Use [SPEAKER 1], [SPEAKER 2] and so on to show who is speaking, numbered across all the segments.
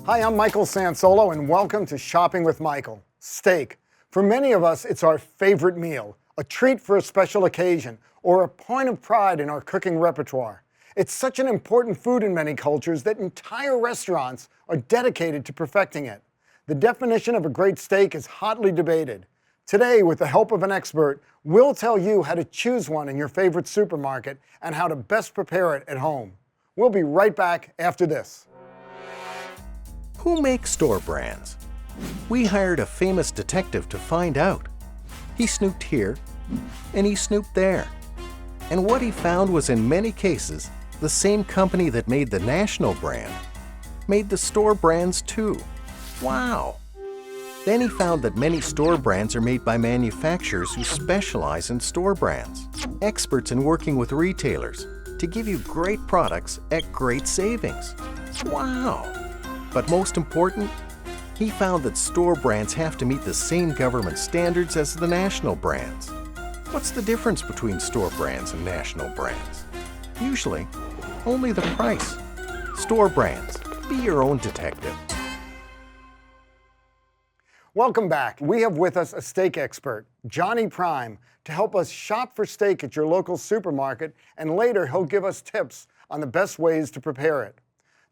[SPEAKER 1] Hi, I'm Michael Sansolo, and welcome to Shopping with Michael. Steak. For many of us, it's our favorite meal, a treat for a special occasion, or a point of pride in our cooking repertoire. It's such an important food in many cultures that entire restaurants are dedicated to perfecting it. The definition of a great steak is hotly debated. Today, with the help of an expert, we'll tell you how to choose one in your favorite supermarket and how to best prepare it at home. We'll be right back after this.
[SPEAKER 2] Who makes store brands? We hired a famous detective to find out. He snooped here, and he snooped there. And what he found was, in many cases, the same company that made the national brand made the store brands too. Wow! Then he found that many store brands are made by manufacturers who specialize in store brands, experts in working with retailers to give you great products at great savings. Wow! But most important, he found that store brands have to meet the same government standards as the national brands. What's the difference between store brands and national brands? Usually, only the price. Store brands. Be your own detective.
[SPEAKER 1] Welcome back. We have with us a steak expert, Johnny Prime, to help us shop for steak at your local supermarket, and later he'll give us tips on the best ways to prepare it.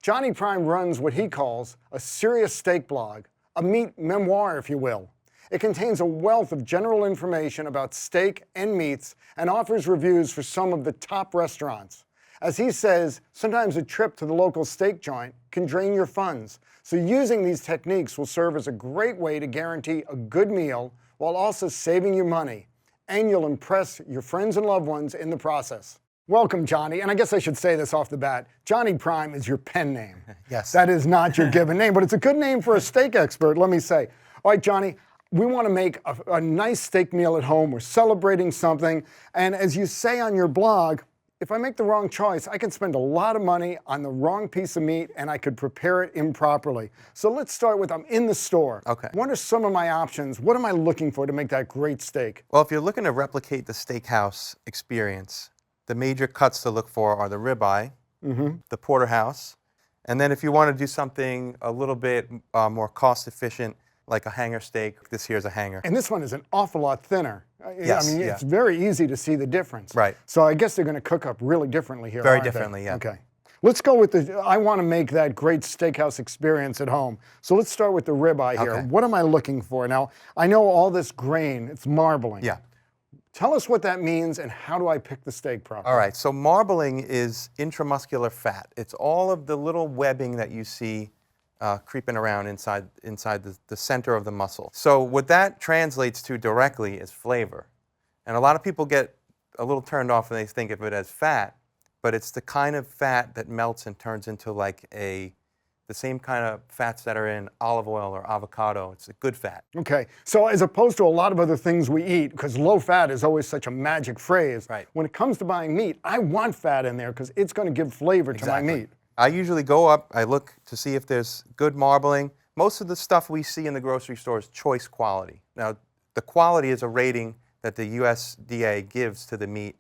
[SPEAKER 1] Johnny Prime runs what he calls a serious steak blog, a meat memoir, if you will. It contains a wealth of general information about steak and meats and offers reviews for some of the top restaurants. As he says, sometimes a trip to the local steak joint can drain your funds, so using these techniques will serve as a great way to guarantee a good meal while also saving you money, and you'll impress your friends and loved ones in the process. Welcome, Johnny, and I guess I should say this off the bat. Johnny Prime is your pen name.
[SPEAKER 3] Yes.
[SPEAKER 1] That is not your given name, but it's a good name for a steak expert, let me say. All right, Johnny, we want to make a nice steak meal at home. We're celebrating something, and as you say on your blog, if I make the wrong choice, I can spend a lot of money on the wrong piece of meat and I could prepare it improperly. So let's start with, I'm in the store.
[SPEAKER 3] Okay.
[SPEAKER 1] What are some of my options? What am I looking for to make that great steak?
[SPEAKER 3] Well, if you're looking to replicate the steakhouse experience, the major cuts to look for are the ribeye, the porterhouse, and then if you want to do something a little bit more cost efficient, like a hanger steak, this here's a hanger.
[SPEAKER 1] And this one is an awful lot thinner.
[SPEAKER 3] Yes,
[SPEAKER 1] I mean,
[SPEAKER 3] yeah.
[SPEAKER 1] it's very easy to see the difference.
[SPEAKER 3] Right.
[SPEAKER 1] So I guess they're going to cook up really differently here,
[SPEAKER 3] Very
[SPEAKER 1] aren't they?
[SPEAKER 3] differently, yeah.
[SPEAKER 1] Okay. Let's go with I want to make that great steakhouse experience at home. So let's start with the ribeye here.
[SPEAKER 3] Okay.
[SPEAKER 1] What am I looking for? Now, I know all this grain, it's marbling.
[SPEAKER 3] Yeah.
[SPEAKER 1] Tell us what that means and how do I pick the steak properly?
[SPEAKER 3] All right, so marbling is intramuscular fat. It's all of the little webbing that you see creeping around inside the center of the muscle. So what that translates to directly is flavor. And a lot of people get a little turned off when they think of it as fat, but it's the kind of fat that melts and turns into like the same kind of fats that are in olive oil or avocado. It's a good fat.
[SPEAKER 1] Okay, so as opposed to a lot of other things we eat, because low fat is always such a magic phrase,
[SPEAKER 3] Right.
[SPEAKER 1] When it comes to buying meat, I want fat in there because it's going to give flavor to my meat.
[SPEAKER 3] I usually go up, I look to see if there's good marbling. Most of the stuff we see in the grocery store is choice quality. Now, the quality is a rating that the USDA gives to the meat.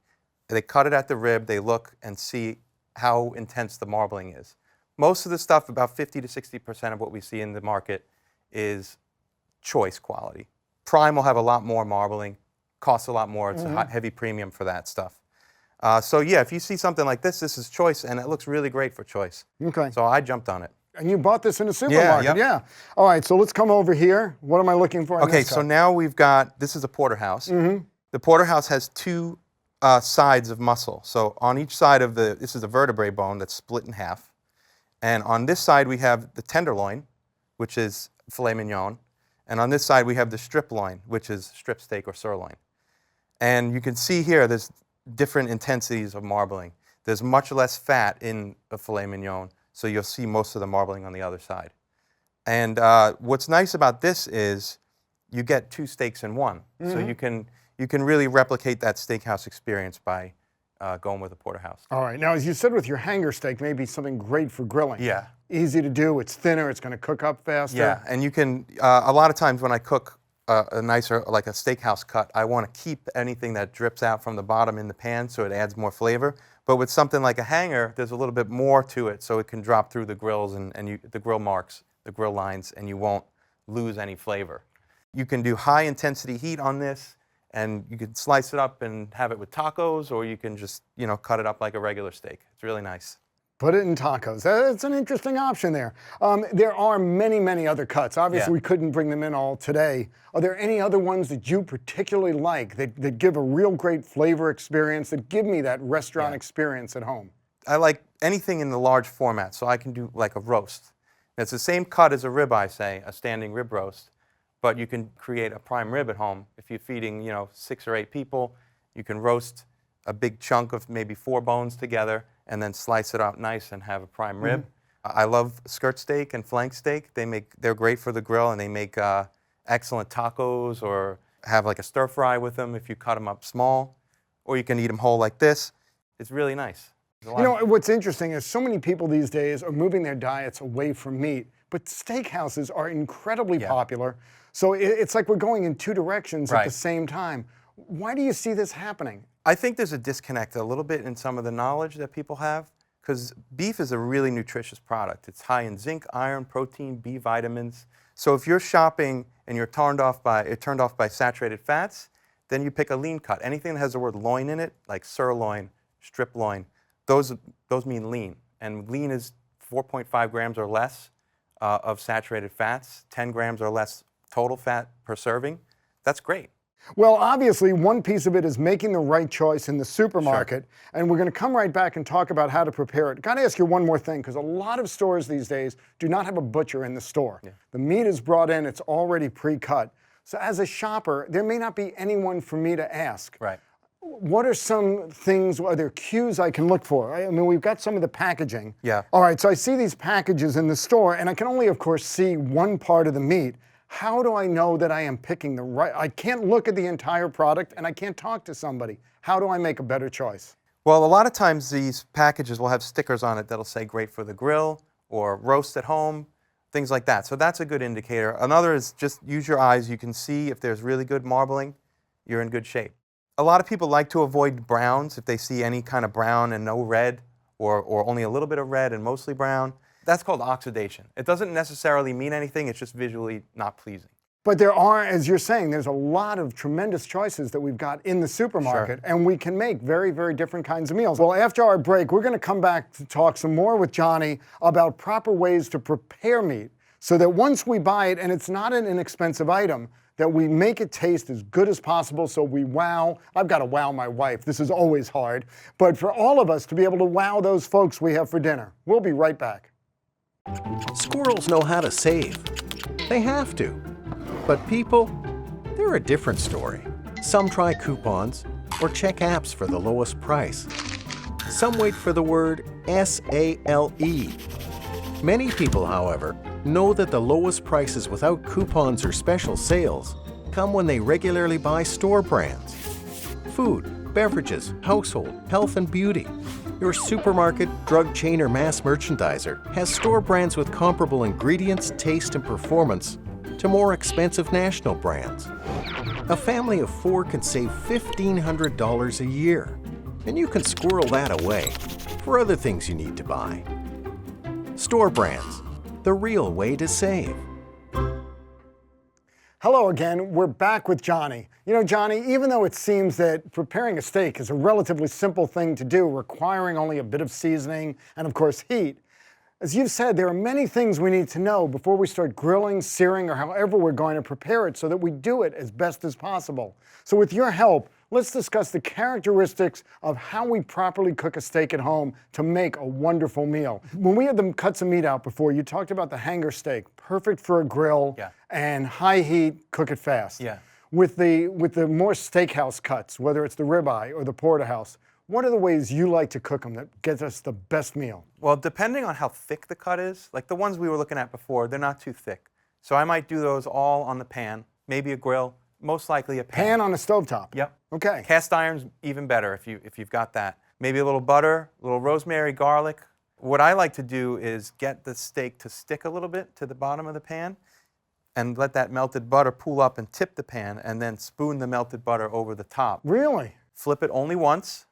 [SPEAKER 3] They cut it at the rib, they look and see how intense the marbling is. Most of the stuff, about 50 to 60% of what we see in the market is choice quality. Prime will have a lot more marbling, costs a lot more. It's a heavy premium for that stuff. So yeah, if you see something like this is choice, and it looks really great for choice.
[SPEAKER 1] Okay.
[SPEAKER 3] So I jumped on it.
[SPEAKER 1] And you bought this in a supermarket,
[SPEAKER 3] Yeah.
[SPEAKER 1] All right, so let's come over here. What am I looking for in
[SPEAKER 3] Okay,
[SPEAKER 1] this
[SPEAKER 3] so
[SPEAKER 1] cup?
[SPEAKER 3] now we've got, this is a porterhouse. The porterhouse has two sides of muscle. So on each side of this is a vertebrae bone that's split in half. And on this side we have the tenderloin, which is filet mignon. And on this side we have the strip loin, which is strip steak or sirloin. And you can see here there's different intensities of marbling. There's much less fat in a filet mignon, so you'll see most of the marbling on the other side. And what's nice about this is you get two steaks in one. So you can really replicate that steakhouse experience by going with a porterhouse.
[SPEAKER 1] All right, now as you said with your hanger steak, maybe something great for grilling.
[SPEAKER 3] Yeah.
[SPEAKER 1] Easy to do, it's thinner, it's going to cook up faster.
[SPEAKER 3] Yeah, and you can, a lot of times when I cook a nicer, like a steakhouse cut, I want to keep anything that drips out from the bottom in the pan so it adds more flavor. But with something like a hanger, there's a little bit more to it, so it can drop through the grills and the grill marks the grill lines, and you won't lose any flavor. You can do high intensity heat on this, and you can slice it up and have it with tacos, or you can just, cut it up like a regular steak. It's really nice.
[SPEAKER 1] Put it in tacos. That's an interesting option there. There are many, many other cuts. Obviously, we couldn't bring them in all today. Are there any other ones that you particularly like that give a real great flavor experience, that give me that restaurant experience at home?
[SPEAKER 3] I like anything in the large format, so I can do like a roast. It's the same cut as a ribeye, say, a standing rib roast, but you can create a prime rib at home. If you're feeding, 6 or 8 people, you can roast a big chunk of maybe 4 bones together and then slice it out nice and have a prime rib. I love skirt steak and flank steak. They're great for the grill, and they make excellent tacos, or have like a stir fry with them if you cut them up small, or you can eat them whole like this. It's really nice.
[SPEAKER 1] What's interesting is so many people these days are moving their diets away from meat, but steakhouses are incredibly popular. So it's like we're going in 2 directions at the same time. Why do you see this happening?
[SPEAKER 3] I think there's a disconnect a little bit in some of the knowledge that people have, because beef is a really nutritious product. It's high in zinc, iron, protein, B vitamins. So if you're shopping and you're turned off by saturated fats, then you pick a lean cut. Anything that has the word loin in it, like sirloin, strip loin, those mean lean. And lean is 4.5 grams or less of saturated fats, 10 grams or less total fat per serving. That's great.
[SPEAKER 1] Well, obviously, one piece of it is making the right choice in the supermarket, and we're going to come right back and talk about how to prepare it. Got to ask you one more thing, because a lot of stores these days do not have a butcher in the store. The meat is brought in, it's already pre-cut. So as a shopper, there may not be anyone for me to ask.
[SPEAKER 3] Right.
[SPEAKER 1] What are some things, are there cues I can look for? I mean, we've got some of the packaging.
[SPEAKER 3] Yeah.
[SPEAKER 1] All right, so I see these packages in the store, and I can only, of course, see one part of the meat. How do I know that I am picking the right? I can't look at the entire product, and I can't talk to somebody. How do I make a better choice?
[SPEAKER 3] Well, a lot of times these packages will have stickers on it that'll say great for the grill or roast at home, things like that. So that's a good indicator. Another is just use your eyes. You can see if there's really good marbling, you're in good shape. A lot of people like to avoid browns if they see any kind of brown and no red, or only a little bit of red and mostly brown. That's called oxidation. It doesn't necessarily mean anything, it's just visually not pleasing.
[SPEAKER 1] But there are, as you're saying, there's a lot of tremendous choices that we've got in the supermarket, and we can make very, very different kinds of meals. Well, after our break, we're going to come back to talk some more with Johnny about proper ways to prepare meat, so that once we buy it, and it's not an inexpensive item, that we make it taste as good as possible, so we wow. I've got to wow my wife. This is always hard. But for all of us to be able to wow those folks we have for dinner. We'll be right back.
[SPEAKER 2] Squirrels know how to save. They have to. But people, they're a different story. Some try coupons or check apps for the lowest price. Some wait for the word SALE. Many people, however, know that the lowest prices without coupons or special sales come when they regularly buy store brands. Food, beverages, household, health and beauty. Your supermarket, drug chain, or mass merchandiser has store brands with comparable ingredients, taste, and performance to more expensive national brands. A family of 4 can save $1,500 a year, and you can squirrel that away for other things you need to buy. Store brands, the real way to save.
[SPEAKER 1] Hello again, we're back with Johnny. You know, Johnny, even though it seems that preparing a steak is a relatively simple thing to do, requiring only a bit of seasoning and of course heat, as you've said, there are many things we need to know before we start grilling, searing, or however we're going to prepare it so that we do it as best as possible. So with your help, let's discuss the characteristics of how we properly cook a steak at home to make a wonderful meal. When we had them cut some meat out before, you talked about the hanger steak, perfect for a grill and high heat, cook it fast. With the more steakhouse cuts, whether it's the ribeye or the porterhouse, what are the ways you like to cook them that get us the best meal?
[SPEAKER 3] Well, depending on how thick the cut is, like the ones we were looking at before, they're not too thick. So I might do those all on the pan, maybe a grill, most likely a pan.
[SPEAKER 1] Pan on a stovetop?
[SPEAKER 3] Yep.
[SPEAKER 1] Okay.
[SPEAKER 3] Cast iron's even better if you've got that. Maybe a little butter, a little rosemary, garlic. What I like to do is get the steak to stick a little bit to the bottom of the pan and let that melted butter pool up and tip the pan, and then spoon the melted butter over the top.
[SPEAKER 1] Really?
[SPEAKER 3] Flip it only once.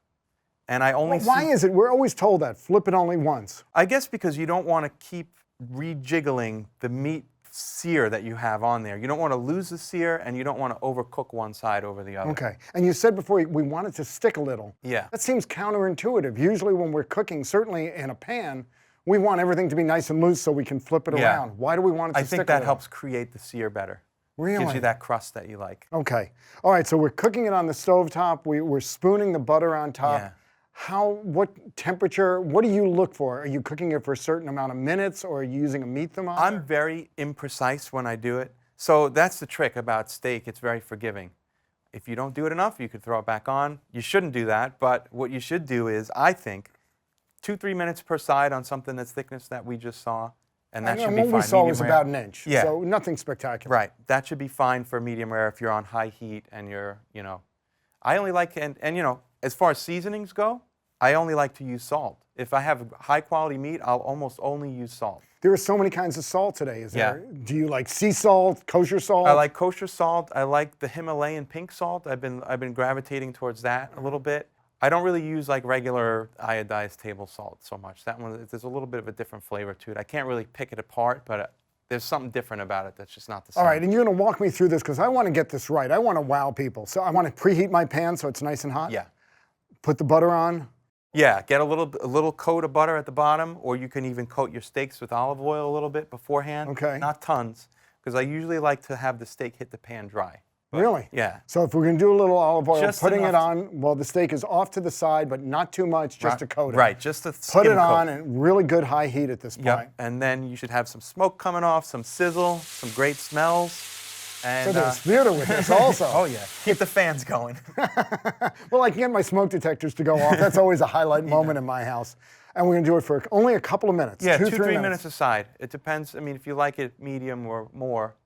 [SPEAKER 3] And I only
[SPEAKER 1] Why is it? We're always told that, flip it only once.
[SPEAKER 3] I guess because you don't want to keep rejiggling the meat sear that you have on there. You don't want to lose the sear, and you don't want to overcook one side over the other.
[SPEAKER 1] Okay. And you said before we want it to stick a little.
[SPEAKER 3] Yeah.
[SPEAKER 1] That seems counterintuitive. Usually when we're cooking, certainly in a pan, we want everything to be nice and loose so we can flip it
[SPEAKER 3] Yeah.
[SPEAKER 1] around. Why do we want it to
[SPEAKER 3] I
[SPEAKER 1] stick
[SPEAKER 3] think
[SPEAKER 1] a
[SPEAKER 3] that
[SPEAKER 1] little?
[SPEAKER 3] helps create the sear better.
[SPEAKER 1] Really?
[SPEAKER 3] Gives you that crust that you like.
[SPEAKER 1] Okay. All right, so we're cooking it on the stovetop. We're spooning the butter on top.
[SPEAKER 3] Yeah.
[SPEAKER 1] What temperature, what do you look for? Are you cooking it for a certain amount of minutes, or are you using a meat thermometer?
[SPEAKER 3] I'm very imprecise when I do it. So that's the trick about steak. It's very forgiving. If you don't do it enough, you could throw it back on. You shouldn't do that, but what you should do is, I think, 2-3 minutes per side on something that's thickness that we just saw, and that should be fine.
[SPEAKER 1] What we saw was
[SPEAKER 3] medium rare.
[SPEAKER 1] about an inch,
[SPEAKER 3] Yeah.
[SPEAKER 1] so nothing spectacular.
[SPEAKER 3] Right. That should be fine for medium rare if you're on high heat and you're, I only like, and as far as seasonings go, I only like to use salt. If I have high quality meat, I'll almost only use salt.
[SPEAKER 1] There are so many kinds of salt today, is
[SPEAKER 3] Yeah.
[SPEAKER 1] there? Do you like sea salt, kosher salt?
[SPEAKER 3] I like kosher salt. I like the Himalayan pink salt. I've been gravitating towards that a little bit. I don't really use like regular iodized table salt so much. That one, there's a little bit of a different flavor to it. I can't really pick it apart, but there's something different about it that's just not the same.
[SPEAKER 1] All right, and you're going to walk me through this because I want to get this right. I want to wow people. So I want to preheat my pan so it's nice and hot.
[SPEAKER 3] Yeah.
[SPEAKER 1] Put the butter on.
[SPEAKER 3] Yeah, get a little coat of butter at the bottom, or you can even coat your steaks with olive oil a little bit beforehand.
[SPEAKER 1] Okay.
[SPEAKER 3] Not tons, because I usually like to have the steak hit the pan dry. But,
[SPEAKER 1] Really?
[SPEAKER 3] Yeah.
[SPEAKER 1] So if we're going to do a little olive oil,
[SPEAKER 3] Just
[SPEAKER 1] putting it
[SPEAKER 3] enough
[SPEAKER 1] on, well, the steak is off to the side, but not too much, just to coat it.
[SPEAKER 3] Right, just to
[SPEAKER 1] Put
[SPEAKER 3] skim
[SPEAKER 1] it
[SPEAKER 3] coat.
[SPEAKER 1] on at really good high heat at this point.
[SPEAKER 3] Yep, and then you should have some smoke coming off, some sizzle, some great smells. And,
[SPEAKER 1] So there's theater with this also.
[SPEAKER 3] oh yeah, keep the fans going.
[SPEAKER 1] Well, I can get my smoke detectors to go off. That's always a highlight moment in my house. And we're going to do it for only a couple of minutes.
[SPEAKER 3] Yeah,
[SPEAKER 1] 2-3
[SPEAKER 3] minutes aside. It depends. I mean, if you like it medium or more,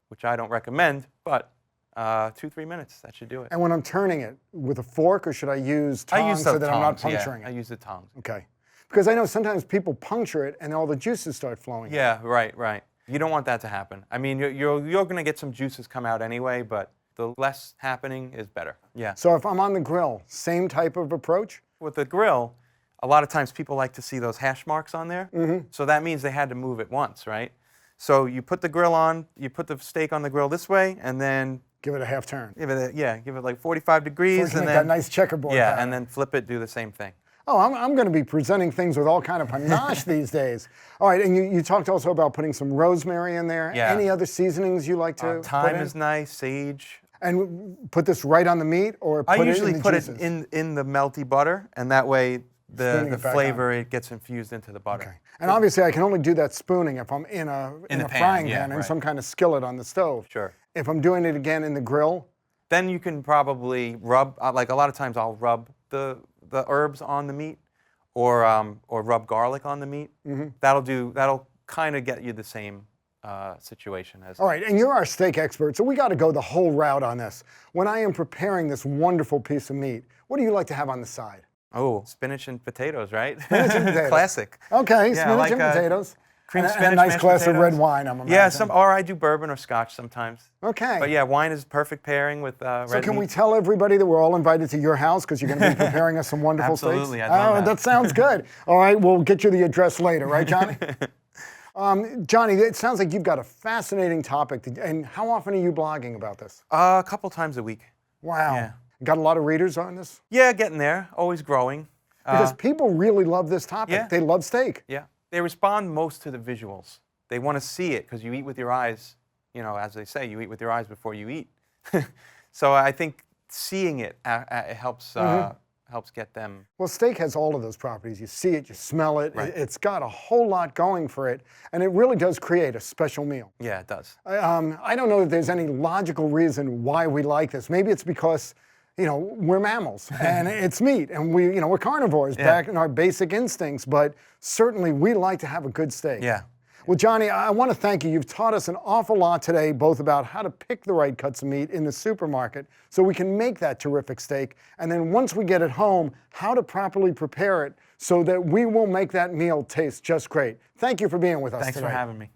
[SPEAKER 3] which I don't recommend, but 2-3 minutes, that should do it.
[SPEAKER 1] And when I'm turning it, with a fork, or should I use tongs
[SPEAKER 3] I use
[SPEAKER 1] so
[SPEAKER 3] the
[SPEAKER 1] that
[SPEAKER 3] tongs,
[SPEAKER 1] I'm not puncturing
[SPEAKER 3] yeah, I
[SPEAKER 1] it?
[SPEAKER 3] use the tongs.
[SPEAKER 1] Okay. Because I know sometimes people puncture it and all the juices start flowing.
[SPEAKER 3] Yeah, right. You don't want that to happen. I mean, you're going to get some juices come out anyway, but the less happening is better. Yeah.
[SPEAKER 1] So if I'm on the grill, same type of approach?
[SPEAKER 3] With the grill, a lot of times people like to see those hash marks on there. Mm-hmm. So that means they had to move it once, right? So you put the grill on, you put the steak on the grill this way, and then
[SPEAKER 1] Give it a half turn.
[SPEAKER 3] give it like 45 degrees,
[SPEAKER 1] So you
[SPEAKER 3] and
[SPEAKER 1] make
[SPEAKER 3] then
[SPEAKER 1] that nice checkerboard
[SPEAKER 3] yeah,
[SPEAKER 1] pattern.
[SPEAKER 3] and then flip it, do the same thing.
[SPEAKER 1] Oh, I'm going to be presenting things with all kind of panache these days. All right, and you talked also about putting some rosemary in there.
[SPEAKER 3] Yeah.
[SPEAKER 1] Any other seasonings you like to put
[SPEAKER 3] Thyme
[SPEAKER 1] in?
[SPEAKER 3] is nice, sage.
[SPEAKER 1] And put this right on the meat, or put
[SPEAKER 3] I
[SPEAKER 1] it
[SPEAKER 3] usually
[SPEAKER 1] in the
[SPEAKER 3] put
[SPEAKER 1] juices?
[SPEAKER 3] it in the melty butter, and that way
[SPEAKER 1] Spooning
[SPEAKER 3] the
[SPEAKER 1] it back
[SPEAKER 3] flavor it gets infused into the butter.
[SPEAKER 1] Okay. And obviously, I can only do that spooning if I'm in a
[SPEAKER 3] the pan,
[SPEAKER 1] frying
[SPEAKER 3] yeah,
[SPEAKER 1] pan in
[SPEAKER 3] right.
[SPEAKER 1] some kind of skillet on the stove.
[SPEAKER 3] Sure.
[SPEAKER 1] If I'm doing it again in the grill,
[SPEAKER 3] Then you can probably rub, like a lot of times I'll rub the herbs on the meat, or rub garlic on the meat. Mm-hmm. That'll kind of get you the same situation as.
[SPEAKER 1] all right, and you're our steak expert, so we got to go the whole route on this. When I am preparing this wonderful piece of meat, what do you like to have on the side?
[SPEAKER 3] Oh, spinach and potatoes, right?
[SPEAKER 1] Spinach and potatoes.
[SPEAKER 3] Classic.
[SPEAKER 1] Okay,
[SPEAKER 3] Yeah,
[SPEAKER 1] spinach
[SPEAKER 3] like,
[SPEAKER 1] and potatoes.
[SPEAKER 3] Cream
[SPEAKER 1] and,
[SPEAKER 3] spinach,
[SPEAKER 1] and a nice
[SPEAKER 3] mashed
[SPEAKER 1] glass of
[SPEAKER 3] potatoes.
[SPEAKER 1] red wine, I'm
[SPEAKER 3] Yeah,
[SPEAKER 1] imagining.
[SPEAKER 3] or I do bourbon or scotch sometimes.
[SPEAKER 1] Okay.
[SPEAKER 3] But yeah, wine is perfect pairing with red
[SPEAKER 1] So can we
[SPEAKER 3] meat.
[SPEAKER 1] tell everybody that we're all invited to your house because you're going to be preparing us some wonderful steaks?
[SPEAKER 3] Absolutely, I'd love
[SPEAKER 1] Oh,
[SPEAKER 3] that.
[SPEAKER 1] that sounds good. All right, we'll get you the address later, right, Johnny? Johnny, it sounds like you've got a fascinating topic. And how often are you blogging about this?
[SPEAKER 3] A couple times a week.
[SPEAKER 1] Wow.
[SPEAKER 3] Yeah.
[SPEAKER 1] Got a lot of readers on this?
[SPEAKER 3] Yeah, getting there. Always growing.
[SPEAKER 1] Because people really love this topic.
[SPEAKER 3] yeah.
[SPEAKER 1] They love steak.
[SPEAKER 3] Yeah. They respond most to the visuals. They want to see it because you eat with your eyes. You know, as they say, you eat with your eyes before you eat. So I think seeing it helps helps get them.
[SPEAKER 1] Well, steak has all of those properties. You see it, you smell it.
[SPEAKER 3] Right.
[SPEAKER 1] It's got a whole lot going for it. And it really does create a special meal.
[SPEAKER 3] Yeah, it does.
[SPEAKER 1] I don't know if there's any logical reason why we like this. Maybe it's because, we're mammals and it's meat and we're carnivores back in our basic instincts, but certainly we like to have a good steak.
[SPEAKER 3] Yeah.
[SPEAKER 1] Well, Johnny, I want to thank you. You've taught us an awful lot today, both about how to pick the right cuts of meat in the supermarket so we can make that terrific steak. And then once we get it home, how to properly prepare it so that we will make that meal taste just great. Thank you for being with us
[SPEAKER 3] Thanks
[SPEAKER 1] today.
[SPEAKER 3] for having me.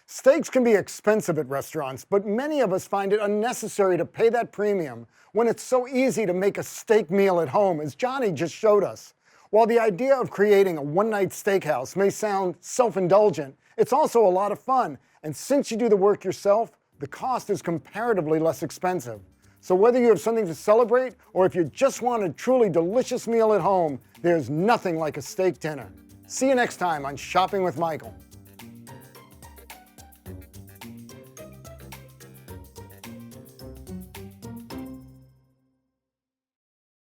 [SPEAKER 1] Steaks can be expensive at restaurants, but many of us find it unnecessary to pay that premium when it's so easy to make a steak meal at home, as Johnny just showed us. While the idea of creating a one-night steakhouse may sound self-indulgent, It's also a lot of fun, and since you do the work yourself, the cost is comparatively less expensive. So whether you have something to celebrate or if you just want a truly delicious meal at home, there's nothing like a steak dinner. See you next time on Shopping with Michael.